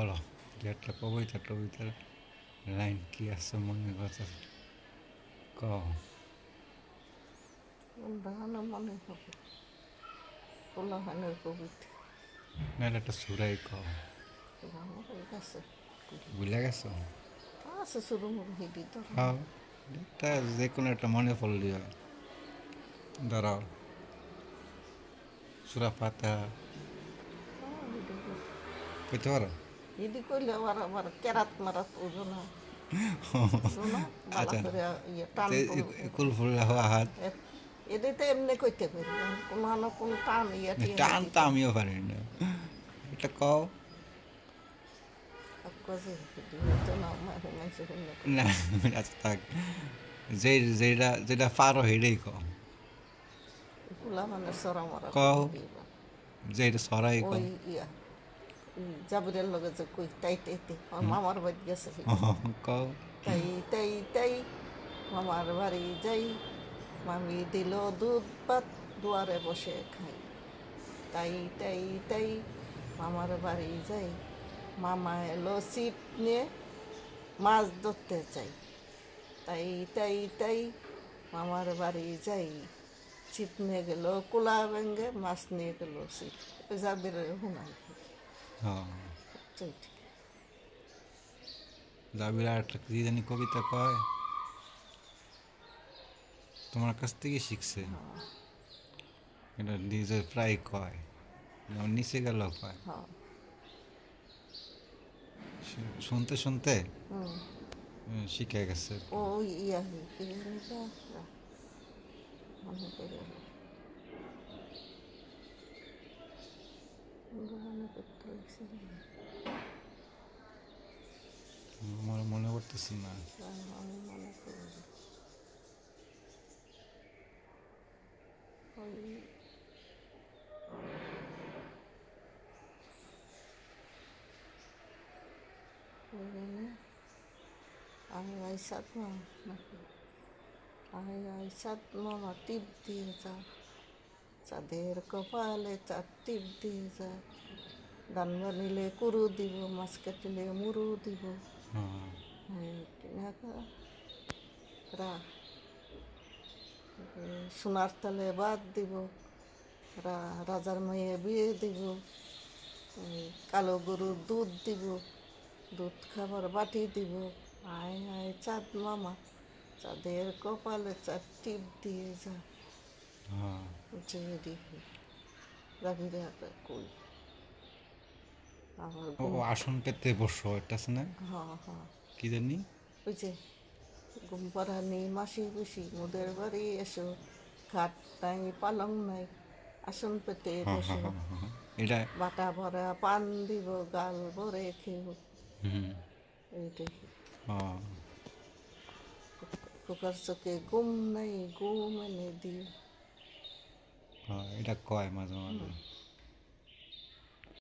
বলো যে একটা কবিতার লাইন কি আছে মনে কথা ক ডাহানো মনে হবে পোলাহানের কবিতা নাহলে একটা সুরাই ক আমার এই কাছে বুঝলে গেছো আছে শুরু মুরু হিডি ধর হ্যাঁ তা যে কোনো একটা মনে পড়লি হয় ধরো সুরা পাতা হিডি কইতে পারো হিডি কইলে আবার কেরাত মারাত ওজো না ওজো না বালা আচ্ছা করে ইয়ে টান পড়বে কুল ফুল্লাহ হাত এটাতে এমনি কইতে পারি কোনো না কোনো টান ইয়ে টিয়ে টান তো আমিও পারি না এটা কও কাজে হিডি হইতো না মানুষ শুনলে না আচ্ছা থাক যেটা যেটা পারো হেডেই কও পোলা মানে সরা মরা কও যেটা সরাই কও ওই ইয়া জাবরের লগে যে কই তাই তাইতে আমার মামার বাড়ি গেছে কও তাই তাই তাই মামার বাড়ি যাই মামি দিল দুধ ভাত দুয়ারে বসে খাই তাই তাই তাই মামার বাড়ি যাই মামা এলো ছিপ নিয়ে মাছ ধরতে চাই তাই তাই তাই মামার বাড়ি যাই ছিপ নিয়ে গেল কুলা ভেঙ্গে মাছ নিয়ে গেল ছিপ ওই যাবির হুনাই হ্যাঁ চৈতি জাবির আর একটা কি জানি কবিতা কয় তোমার কাছ থেকে শিখছে এটা নিজে প্রায় কয় যেমন নিচে গেল কয় হ্যাঁ শুনতে শুনতে শিখে গেছে ও ইয়া কি জানি তা মনে করে মনে করতে লাগছিল আমার মনে করতেছি না আমি মনে করি ওই আমি আইসাত না নাকি আমি আইসাত মামা টিপ দিয়ে যা চাঁদের কপালে চার টিপ দিয়ে যা ধান বানিলে কুরু দিব মাছ কাটিলে মুরু দিব সোনার তালে বাদ দিব রাজার মেয়ে বিয়ে দিব কালো গরুর দুধ দিব দুধ খাবার বাটি দিব আয় আয় চাঁদ মামা চাঁদের কপালে চার টিপ দিয়ে যা রাবিরে কই আবার ও আসন পেতে বসো এটা আছে না হ্যাঁ হ্যাঁ কি জানি ওই যে ঘুম পাড়ানি মাসি বুসি মোদের বাড়ি এসো খাট নাই পালং নাই আসন পেতে বসো এটা বাটা ভরা পান দিব গাল ভরে খেও এইটাই খোকার চোখে ঘুম নাই ঘুম এনে দিও এটা কয় মাঝে মাঝে